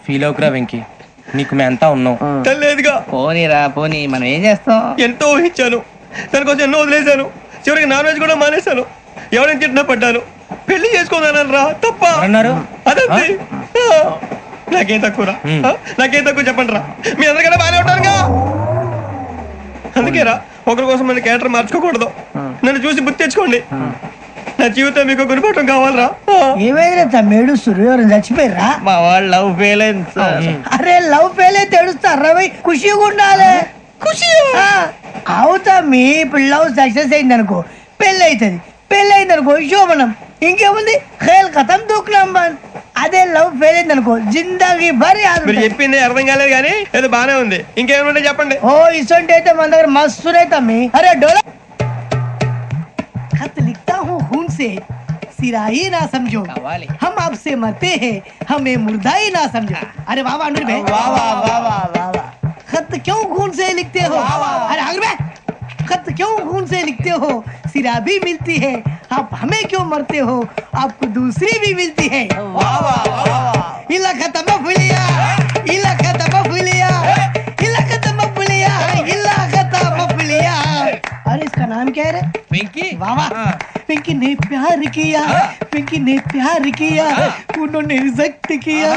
Feel అవుకురా Venky, నీకు మేమంతా ఉన్నాం. లేదుగా పోనీరా పోనీ, మనం ఏం చేస్తాం? ఎంతో ఊహించాను, దానికోసం ఎన్నో వదిలేశాను. చివరికి నాన్ వెజ్ కూడా మానేశాను. ఎవరైనా తిట్టినా పడ్డాను. పెళ్లి చేసుకోదానని రా తప్ప అన్నారు. అదంతే. నాకేం తక్కువ నాకేం తక్కువ చెప్పండి రా. మీ అందరికన్నా బాగానే ఉంటారుగా. అందుకే రా, ఒకరి కోసం మన క్యారెక్టర్ మార్చుకోకూడదు. నన్ను చూసి గుర్తు తెచ్చుకోండి. నా జీవితం మీకు గురిపటం కావాలరా. ఏమైనా తమ్మేడు సూర్యవరం చచ్చిపోయిరా? మా వాళ్ళు లవ్ ఫెయిల్ అయింది సార్. అరే లవ్ ఫెయిల్ అయితే ఏడుస్తారా? ఖుషిగా ఉండాలి. ఖుషి అవుతా. మీ ఇప్పుడు లవ్ సక్సెస్ అయింది అనుకో, పెళ్ళి అవుతుంది. పెళ్ళి అయింది అనుకో శోభనం. ఇంకేముంది, ఖేల్ ఖతం దూకునాం బంద్. అదే లవ్ ఫెయిల్ అయింది అనుకో జిందాగీ భారీ. మీరు చెప్పింది అర్థం కాలేదు కానీ ఏదో బానే ఉంది. ఇంకేమైనా చెప్పండి. ఓ ఇసొంటి అయితే మన దగ్గర మస్తునే తమ్మి. అరే డోలా खत लिखता हूँ खून से, सिरा ही ना समझो, हम आपसे मरते हैं, हमें मुर्दा ही ना समझो. अरे वाह वाह अनुर भाई, वाह वाह वाह वाह वाह वाह. खत क्यों खून से लिखते हो? अरे अनुर भाई, खत क्यों खून से लिखते हो? सिरा भी मिलती है, आप हमें क्यों मरते हो? आपको दूसरी भी मिलती है. वाह वाह वाह. इला खत्म फुलिया, इला खत्म फुलिया, इला खत्म फुलिया, इला खत्म फुलिया. अरे इसका नाम क्या है रे? వెంకీ. वाह वाह. पिंकी ने प्यार किया, पिंकी ने प्यार किया, उन्होंने रिजेक्ट किया,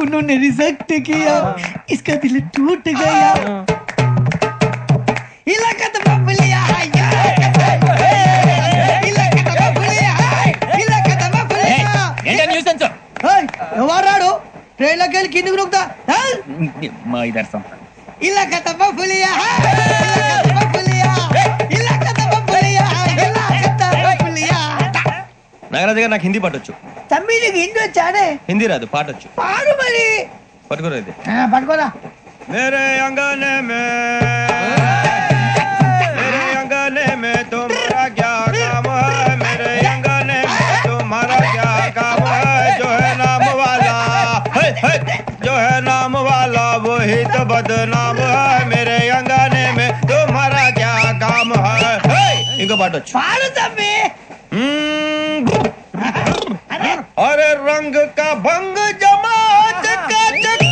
उन्होंने रिजेक्ट किया, इसका दिल टूट गया. इलाका तो बबलिया है, इलाका तो बबलिया है, इलाका तो बबलिया. ఏంటా న్యూసెన్స్? ओए ఎవరు రాడు? ట్రైన్ లోకి వెళ్ళి కిందికి నొక్కుతా. మా ఇదర్సం. इलाका तो बबलिया है, इलाका तो बबलिया, इलाका तो बबलिया, इलाका तो बबलिया. నాగరాజు గారు నాకు హిందీ పాటొచ్చు. తమ్మి నీకు హిందీ వచ్చానే? హిందీ రాదు, పాటొచ్చు. పాడు మరి. పట్టుకోరా ఇది. పట్టుకోరా. मेरे अंगने में, मेरे अंगने में तुम्हारा क्या काम है? मेरे अंगने में तुम्हारा क्या काम है? जो है नाम वाला, जो है नाम वाला वही तो बदनाम है. मेरे अंगने में तुम्हारा क्या काम है? इनको पाटो. పాడు తమ్మి. अरे रंग का भंग जमा चकाचक,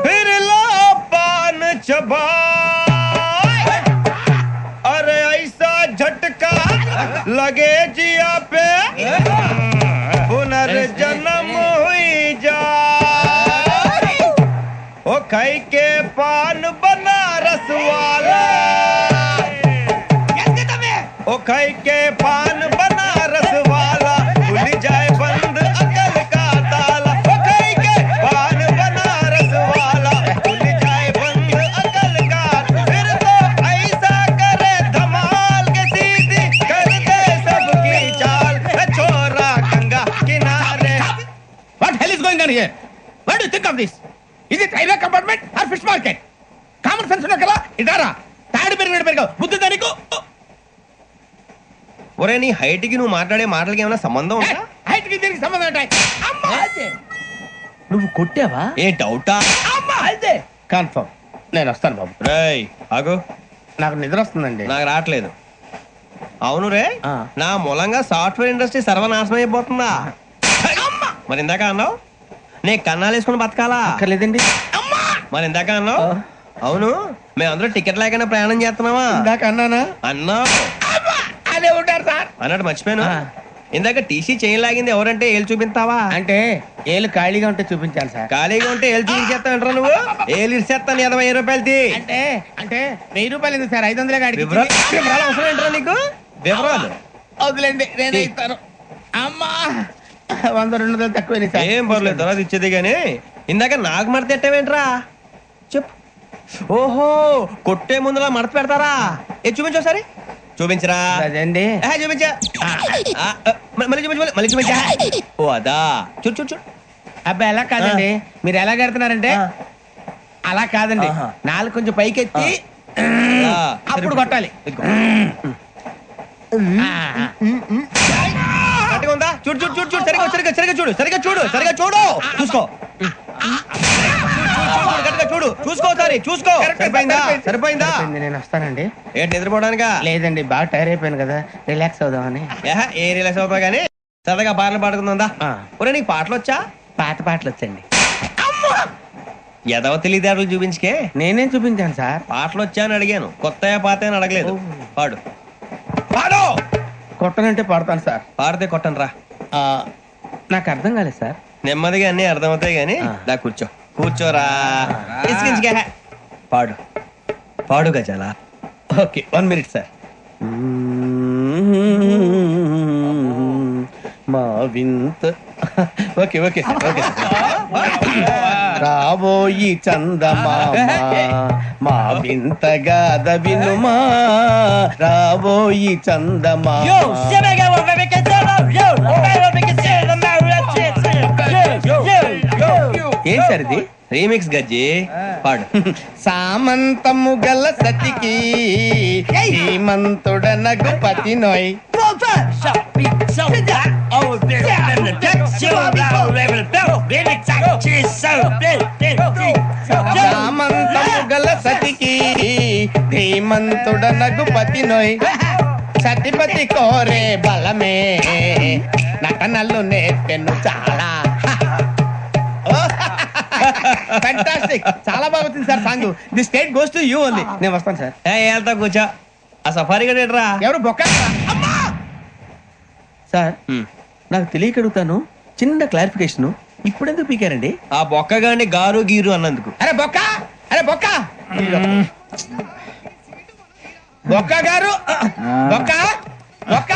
फिर ला पान चबा. अरे ऐसा झटका लगे जिया पे, पुनर्जन्म हुई जा. ओ खाई के पान बनारस वाला, ओ खाई के पान बनारस वाला, खुल जाए बंद अकल का ताला. ओ खाई के पान बनारस वाला, खुल जाए बंद अकल का. फिर तो ऐसा करे धमाल के सीधी कर दे सबकी चाल. छोरा गंगा किनारे. What hell is going on here? What do you think of this? Is it railway compartment or fish market? Common sense ఉన్నా కదా ఇదారా. తాడు పెరిగావు బుద్ధి దానికి. ఒరే నీ హైట్ కి నువ్వు మాట్లాడే మాటలకి ఏమైనా సంబంధం ఉందా? హైట్ కి దీనికి సంబంధం ఉంటాయి. అమ్మా నువ్వు కొట్టావా? ఏ డౌటా? అమ్మా అయితే కన్ఫర్మ్. నేను వస్తాను బాబు. రేయ్ ఆగు, నాకు నిద్ర వస్తుందండి. నాకు రావట్లేదు. అవును రే, నా మూలంగా సాఫ్ట్వేర్ ఇండస్ట్రీ సర్వనాశనం అయిపోతుందా? మరి ఇందాక అన్నావు నే కన్నాలు వేసుకుని బతకాలా? అక్కర్లేదండి. మరి ఇందాక అన్నావు అవును మేమందరూ టికెట్ లేకుండా ప్రయాణం చేస్తున్నావా? ఇందాక అన్నానా? అన్నావు. అదే ఉంటారు సార్. అన్నట్టు మర్చిపోయాను, ఇందాక టీసీ చేయి లాగింది ఎవరంటే ఏళ్ళు చూపిస్తావా? అంటే ఏళ్ళు ఖాళీగా ఉంటే చూపించాలి సార్. ఖాళీగా ఉంటే ఏళ్ళు చూపించేస్తానంటారా నువ్వు? ఏళ్ళు ఇచ్చేస్తాను 20 రూపాయలది. అంటే అంటే 1000 రూపాయలు ఎందుకు సార్? 500 గాడికి వివరాలు అవసరం ఏంట్రా నీకు? వివరాలు వదిలేండి, నేనే ఇస్తాను. అమ్మా 100 200 తక్కువ సార్. ఏం పర్లేదు, తర్వాత ఇచ్చేది కానీ ఇందాక నాకు మడత ఎట్టవేంట్రా చెప్పు. ఓహో కొట్టే ముందులా మడత పెడతారా? ఏ చూపించు ఒకసారి. చూపించరా? అదండి. చూపించా. మళ్ళీ చూపించు, మళ్ళీ చూపించా. ఓ అదా, చూడు చూడు చూడు. అబ్బాయి ఎలా కాదండి, మీరు ఎలా కడుతున్నారంటే అలా కాదండి. నాలుగు కొంచెం పైకెత్తి అప్పుడు కొట్టాలి. గట్టిగా ఉందా? చూడు చూడు చూడు చూడు, సరిగా సరిగా సరిగా చూడు, సరిగా చూడు, సరిగా చూడు, చూసుకో. గట్టిగా చూడు, చూసుకో, సరే చూసుకో. సరిపోయిందా? సరిపోయిందా? నేను వస్తానండి. ఏంటి నిద్రపోవడానికా? లేదండి, బాగా టైర్ అయిపోయాను కదా, రిలాక్స్ అవుదామని. ఏ రిలాక్స్ అవుతావు కానీ సరదాగా పాటలు పాడుకుందా? ఒరే నీకు పాటలు వచ్చా? పాత పాటలు వచ్చండి. ఎదవ తెలివితేటలు చూపించుకే. నేనేం చూపించాను సార్? పాటలు వచ్చాయని అడిగాను, కొత్త పాత అని అడగలేదు. పాడు పాడు. కొట్టనంటే పడతాను సార్. పాడితే కొట్టను రా. నాకు అర్థం కాలేదు సార్. నెమ్మదిగా అన్ని అర్థమవుతాయి గానీ దా కూర్చో. కూర్చోరా. ఇసుకించుకే. పాడు పాడు గజాల. Okay 1 minute sir. మా వింత okay okay sir, okay sir. రాబోయి చందమామ మా వింత గాథ వినుమా, రాబోయి చందమామ. ఏం సార్ ఇది? రీమిక్స్ గజ్జి. పాడు. సామంతము గల సతికి హేమంతుడనగు పతి నోయ్. సామంతము గల సతికి ధీమంతుడనగు పతి నోయ్. సతిపతి కోరే బలమే నటనలు నేర్పెను చాలా. ఫ్యాంటాస్టిక్, చాలా బాగా వచ్చింది sir song. The state goes to you only. నేను వస్తాను సార్. వెళ్తా కూర్చో. ఆ సఫారీ గడేట్రా. ఎవరు బొక్క సార్? నాకు తెలియక అడుగుతాను, చిన్న క్లారిఫికేషన్. ఇప్పుడు ఎందుకు పీకారండి? ఆ బొక్కగాని గారు గీరు అన్నందుకు. అరే బొక్క, అరే బొక్క, బొక్క గారు, బొక్క బొక్క.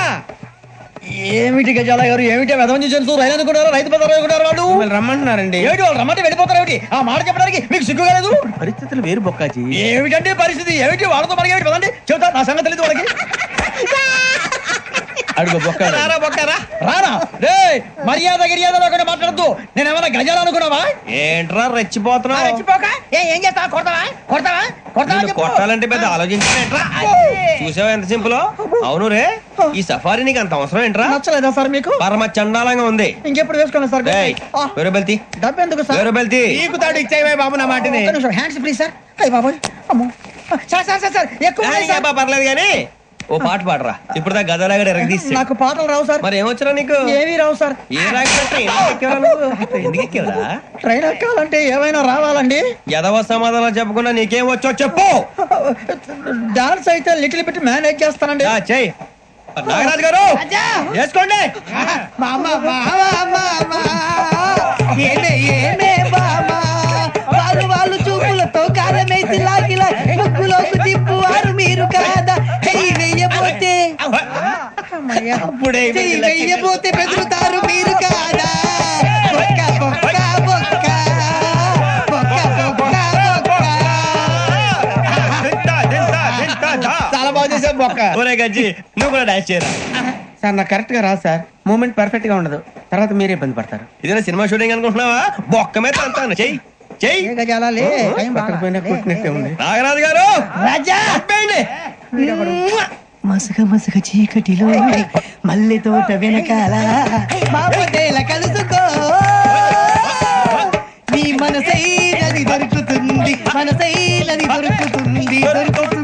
ఏమిటి గజాల గారు, ఏమిటి వెదవం చూసారు? రైలు అనుకున్నారు, రైతు బజార్ అనుకున్నారు. వాళ్ళు మిమ్మల్ని రమ్మంటున్నారండి. ఏమిటి వాళ్ళు రమ్మంటే వెళ్ళిపోతారు? ఏమిటి ఆ మాట చెప్పడానికి మీకు సిగ్గు కాలేదు? పరిస్థితులు వేరు బొక్కాజీ. ఏమిటంటే పరిస్థితి? ఏమిటి వాళ్ళతో మనకి ఏమిటి పదండి చెబుతా, నా సంగతి తెలియదు వాళ్ళకి. అడుగు బొక్క. రారా బొక్కరా. రానా రే, మర్యాద గిర్యాద లేకుండా మాట్లాడద్దు. నేను ఏమన్నా గజాలు అనుకున్నావా? ఏంట్రా రెచ్చిపోతున్నావు? రెచ్చిపోక ఏం చేస్తావా? కొడతావా కొడతావా కొడతావా నిన్ను చెప్పు. కొట్టాలంటే పెద్ద ఆలోచించానేంట్రా. చూసావా ఎంత సింపుల్? అవును రే, ఈ సఫారీ నీకు అంత అవసరం ఏంట్రా? నచ్చలేదా సార్ మీకు? పరమ చండాలంగా ఉంది. ఇంకెప్పుడు వేసుకోండి సార్. ఏయ్, వేరే బెల్తి, డబ్బు ఎందుకు సార్? వేరే బెల్తి. నీకుతాడు ఇచ్చేవే బాబు నా మాటని. ఒక్క నిమిషం, హ్యాండ్స్ ఫ్రీ సార్. అయ్య బాబోయ్, అమ్మో. సార్ సార్ సార్ సార్ ఎక్కువ ఉన్నాయి సార్. ఏబ్బా, పర్లేదు కానీ ఓ పాట పాడరా. ఇప్పుడు దా గదలాగడ ఎరగదీసి. నాకు పాటలు రావు సార్. మరి ఏమొచ్చరా నీకు? ఏమీ రావు సార్. ఏ రాకపోతే ఎందుకు ఎక్కేవరా? ట్రైన్ ఎక్కాలంటే ఏమైనా రావాలండి. ఎదవ సమాధానం చెప్పకుండా నీకేం వచ్చో చెప్పు. డాన్స్ అయితే లిటిల్ బిట్ మేనేజ్ చేస్తానండి. చెయ్యి. నాగరాజు గారు వేసుకోండి. మామా మామా మామా ఏమే ఏమే మామా, వాళ్ళు వాళ్ళు చూపులతో కారమేసి లాగిలా ముగ్గులోకి తిప్పువారు మీరు కాదా? చెయ్యి వెయ్యబోతే అప్పుడే చెయ్యి వెయ్యబోతే బెదురుతారు మీరు కాదా? బొక్క బొక్క బొక్క బొక్క బొక్క బొక్క. చాలా బాగా చేసావు బొక్క. ఒరే గజ్జి, నువ్వు కూడా డాన్స్ చేయరా. సార్ నాకు కరెక్ట్ గా రాదు సార్. మూమెంట్ పర్ఫెక్ట్ గా ఉండదు, తర్వాత మీరే ఇబ్బంది పడతారు. ఇదేనా సినిమా షూటింగ్ అనుకుంటున్నావా? బొక్క మీద అంతాను. చెయ్యి చెయ్యి. ఏ గజాలాలే, టైం బాగా. పక్కన కొట్టినట్టే ఉంది. నాగరాజు గారు రాజా చెప్పండి. మసక మసక చీకటిలో మల్లె తోట వెనకాల మాపదేల కలుసుకో, నీ మనసైనది దొరుకుతుంది, మనసైనది దొరుకుతుంది దొరుకుతుంది.